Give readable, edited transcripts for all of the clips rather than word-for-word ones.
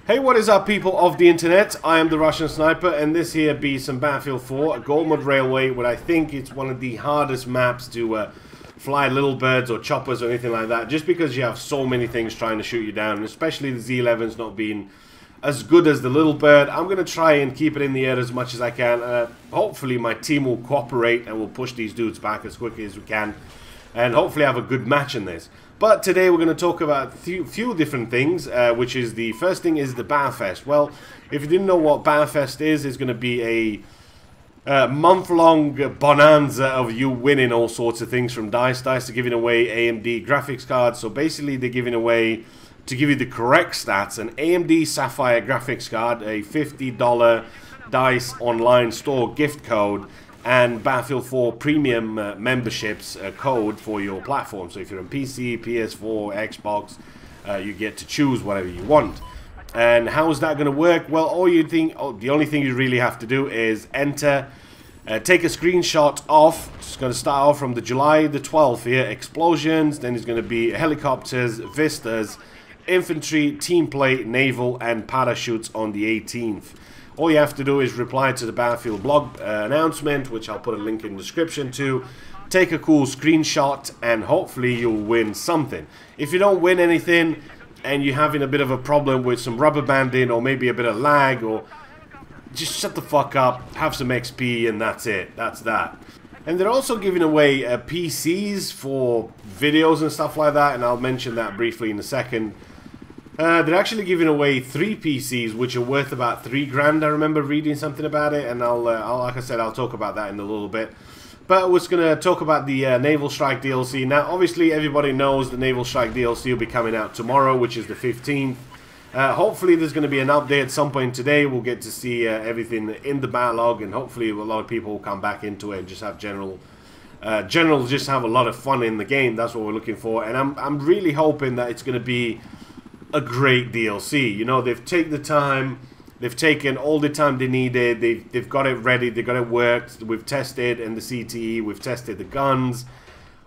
Hey, what is up, people of the internet? I am the Russian Sniper, and this here be some Battlefield 4, a Gold Mud Railway, where I think it's one of the hardest maps to fly little birds or choppers or anything like that, just because you have so many things trying to shoot you down, and especially the Z11's not being as good as the little bird. I'm going to try and keep it in the air as much as I can. Hopefully my team will cooperate and we'll push these dudes back as quickly as we can, and hopefully have a good match in this. But today we're going to talk about a few different things, which is the first thing is the Battlefest. Well, if you didn't know what Battlefest is, it's going to be a month-long bonanza of you winning all sorts of things from DICE. DICE are giving away AMD graphics cards, so basically they're giving away, to give you the correct stats, an AMD Sapphire graphics card, a $50 DICE online store gift code, and Battlefield 4 premium memberships code for your platform. So if you're on PC, PS4, Xbox, you get to choose whatever you want. And how is that going to work? Well, the only thing you really have to do is enter, take a screenshot of, it's going to start off from the July the 12th here, explosions, then it's going to be helicopters, vistas, infantry, team play, naval, and parachutes on the 18th. All you have to do is reply to the Battlefield blog announcement, which I'll put a link in the description to. Take a cool screenshot and hopefully you'll win something. If you don't win anything and you're having a bit of a problem with some rubber banding or maybe a bit of lag, or just shut the fuck up, have some XP, and that's it. That's that. And they're also giving away PCs for videos and stuff like that, and I'll mention that briefly in a second. They're actually giving away 3 PCs, which are worth about $3 grand. I remember reading something about it, and I'll like I said, I'll talk about that in a little bit. But we're just going to talk about the Naval Strike DLC. Now, obviously, everybody knows the Naval Strike DLC will be coming out tomorrow, which is the 15th. Hopefully, there's going to be an update at some point today. We'll get to see everything in the backlog, and hopefully, a lot of people will come back into it and just have just have a lot of fun in the game. That's what we're looking for, and I'm really hoping that it's going to be a great DLC. You know, they've taken the time, they've taken all the time they needed, they've got it ready, they've got it worked, we've tested in the CTE, we've tested the guns,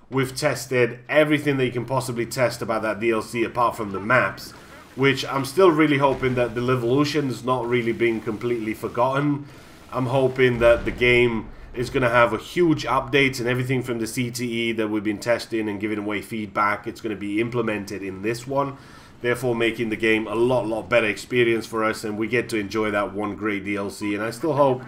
we've tested everything that you can possibly test about that DLC apart from the maps, which I'm still really hoping that the Levolution is not really being completely forgotten. I'm hoping that the game is going to have a huge updates and everything from the CTE that we've been testing and giving away feedback. It's going to be implemented in this one, therefore making the game a lot better experience for us, and we get to enjoy that one great DLC. And I still hope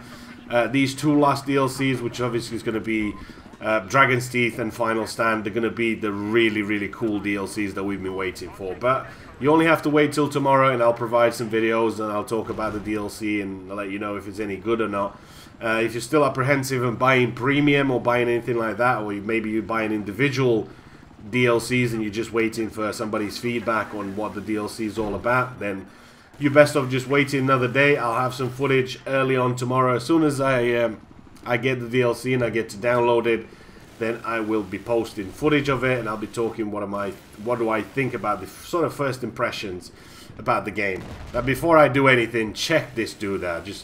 these 2 last DLCs, which obviously is going to be Dragon's Teeth and Final Stand, they're going to be the really cool DLCs that we've been waiting for. But you only have to wait till tomorrow, and I'll provide some videos and I'll talk about the DLC and I'll let you know if it's any good or not. If you're still apprehensive on buying premium or buying anything like that, or maybe you buy an individual DLCs and you're just waiting for somebody's feedback on what the DLC is all about, then you're best off just waiting another day. I'll have some footage early on tomorrow. As soon as I get the DLC and I get to download it, then I will be posting footage of it, and I'll be talking what do I think about the sort of first impressions about the game. But before I do anything, check this dude out. Just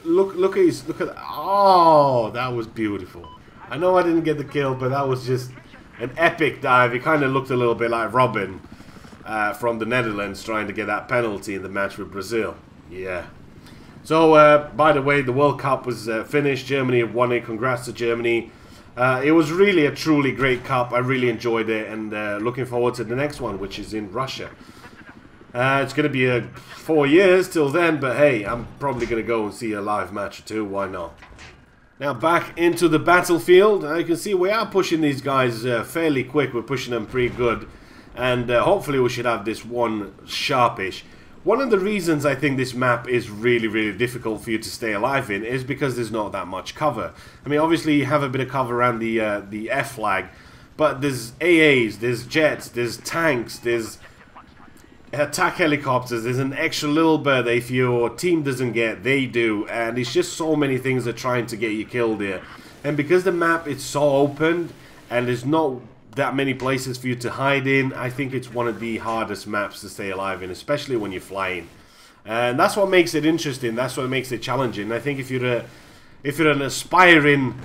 look at oh, that was beautiful. I know I didn't get the kill, but that was just an epic dive. He kind of looked a little bit like Robin from the Netherlands trying to get that penalty in the match with Brazil. Yeah. So, by the way, the World Cup was finished. Germany have won it. Congrats to Germany. It was really a truly great cup. I really enjoyed it, and looking forward to the next one, which is in Russia. It's going to be 4 years till then, but hey, I'm probably going to go and see a live match or 2. Why not? Now back into the battlefield. You can see we are pushing these guys fairly quick. We're pushing them pretty good, and hopefully we should have this one sharpish. One of the reasons I think this map is really difficult for you to stay alive in is because there's not that much cover. I mean, obviously you have a bit of cover around the F flag, but there's AAs, there's jets, there's tanks, there's attack helicopters, there's an extra little bird that if your team doesn't get, they do, and it's just so many things that are trying to get you killed here. And because the map is so open and there's not that many places for you to hide in, I think it's one of the hardest maps to stay alive in, especially when you're flying. And that's what makes it interesting, that's what makes it challenging. I think if you're an aspiring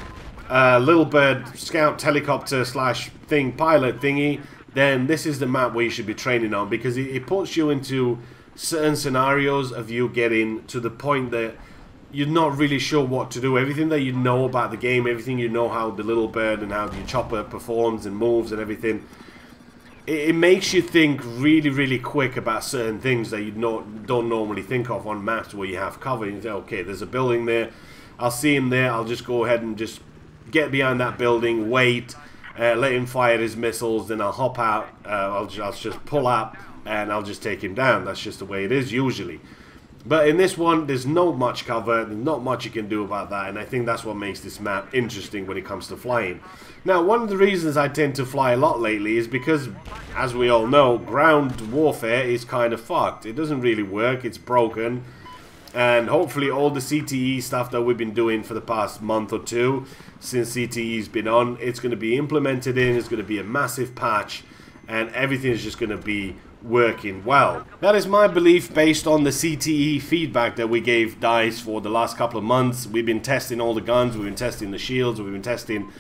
little bird scout helicopter slash thing pilot thingy, then this is the map where you should be training on, because it puts you into certain scenarios of you getting to the point that you're not really sure what to do. Everything that you know about the game, everything you know how the little bird and how the chopper performs and moves and everything, it makes you think really, really quick about certain things that you don't normally think of on maps where you have cover. You say, okay, there's a building there, I'll see him there, I'll just go ahead and just get behind that building, wait, let him fire his missiles, then I'll hop out, I'll just pull up, and I'll just take him down. That's just the way it is usually. But in this one, there's not much cover, there's not much you can do about that, and I think that's what makes this map interesting when it comes to flying. Now, one of the reasons I tend to fly a lot lately is because, as we all know, ground warfare is kind of fucked. It doesn't really work, it's broken, and hopefully all the CTE stuff that we've been doing for the past month or two, since CTE's been on, it's going to be implemented in, it's going to be a massive patch, and everything is just going to be working well. That is my belief based on the CTE feedback that we gave DICE for the last couple of months. We've been testing all the guns, we've been testing the shields, we've been testing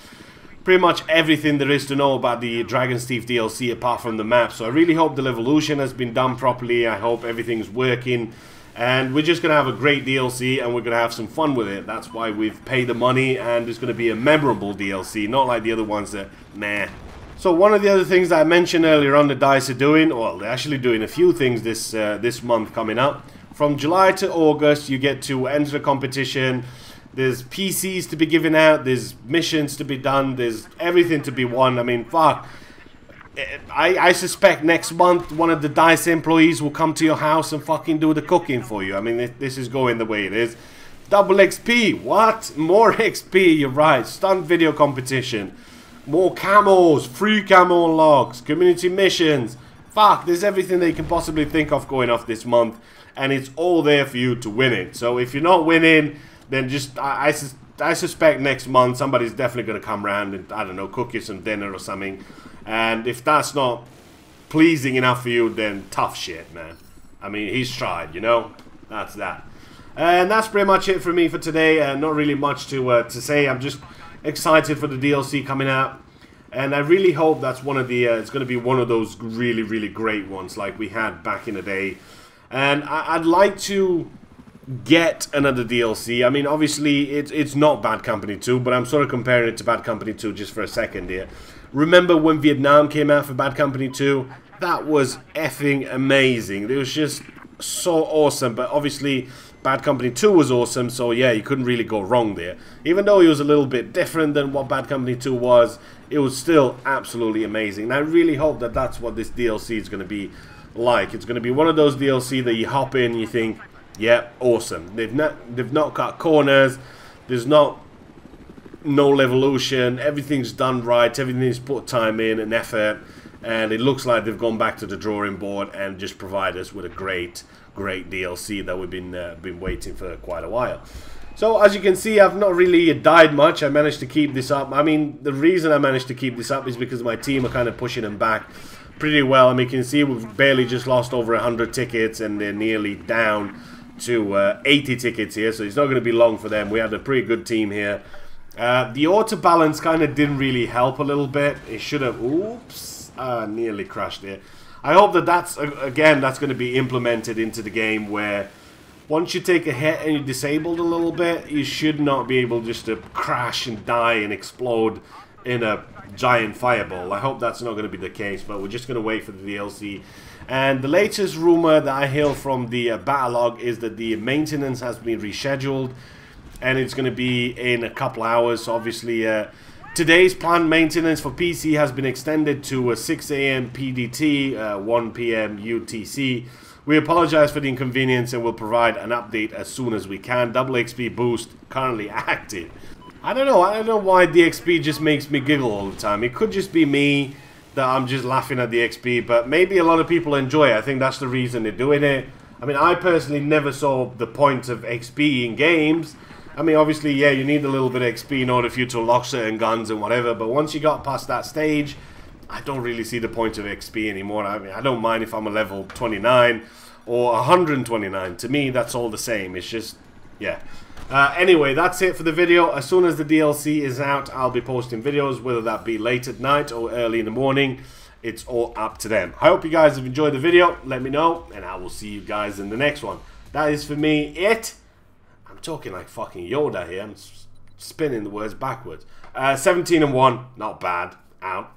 pretty much everything there is to know about the Dragon's Teeth DLC apart from the map. So I really hope the Levolution has been done properly, I hope everything's working, and we're just going to have a great DLC and we're going to have some fun with it. That's why we've paid the money, and it's going to be a memorable DLC, not like the other ones that, meh. So one of the other things that I mentioned earlier on the DICE are doing, well, they're actually doing a few things this month coming up. From July to August, you get to enter the competition. There's PCs to be given out, there's missions to be done, there's everything to be won. I mean, fuck. I suspect next month one of the DICE employees will come to your house and fucking do the cooking for you. I mean, this is going the way it is. Double XP, what? More XP, you're right. Stunt video competition. More camos, free camo unlocks, community missions. Fuck, there's everything that you can possibly think of going off this month, and it's all there for you to win it. So if you're not winning, then just, I suspect next month somebody's definitely going to come around and, I don't know, cook you some dinner or something. And if that's not pleasing enough for you, then tough shit, man. I mean, he's tried, you know? That's that. And that's pretty much it for me for today. Not really much to say. I'm just excited for the DLC coming out, and I really hope that's one of the it's going to be one of those really, really great ones like we had back in the day. And I'd like to get another DLC. I mean, obviously it's not Bad Company 2, but I'm sort of comparing it to Bad Company 2 just for a second here. Remember when Vietnam came out for Bad Company 2? That was effing amazing. It was just so awesome. But obviously Bad Company 2 was awesome, so yeah, you couldn't really go wrong there. Even though it was a little bit different than what Bad Company 2 was, it was still absolutely amazing. And I really hope that that's what this DLC is going to be like. It's going to be one of those DLC that you hop in and you think, yeah, awesome. They've not cut corners, there's no Levolution, everything's done right, everything's put time in and effort, and it looks like they've gone back to the drawing board and just provide us with a great DLC that we've been waiting for quite a while. So as you can see, I've not really died much. I managed to keep this up. I mean, the reason I managed to keep this up is because my team are kind of pushing them back pretty well. I mean, you can see we've barely just lost over 100 tickets, and they're nearly down to 80 tickets here, so it's not going to be long for them. We had a pretty good team here. The auto balance kind of didn't really help a little bit. It should have, oops, nearly crashed there. I hope that that's going to be implemented into the game, where once you take a hit and you're disabled a little bit, you should not be able just to crash and die and explode in a giant fireball. I hope that's not going to be the case, but we're just going to wait for the DLC. And the latest rumor that I hear from the Battlelog is that the maintenance has been rescheduled, and it's going to be in a couple hours. So obviously, today's planned maintenance for PC has been extended to 6 AM PDT, 1 PM UTC. We apologize for the inconvenience and will provide an update as soon as we can. Double XP boost currently active. I don't know why the XP just makes me giggle all the time. It could just be me, that I'm just laughing at the XP, but maybe a lot of people enjoy it. I think that's the reason they're doing it. I mean, I personally never saw the point of XP in games. I mean, obviously, yeah, you need a little bit of XP in order for you to unlock certain guns and whatever, but once you got past that stage, I don't really see the point of XP anymore. I mean, I don't mind if I'm a level 29 or 129. To me, that's all the same. It's just, yeah. Anyway, that's it for the video. As soon as the DLC is out, I'll be posting videos, whether that be late at night or early in the morning. it's all up to them. I hope you guys have enjoyed the video. Let me know, and I will see you guys in the next one. That is for me it. I'm talking like fucking Yoda here. I'm spinning the words backwards. 17-1, not bad. Out.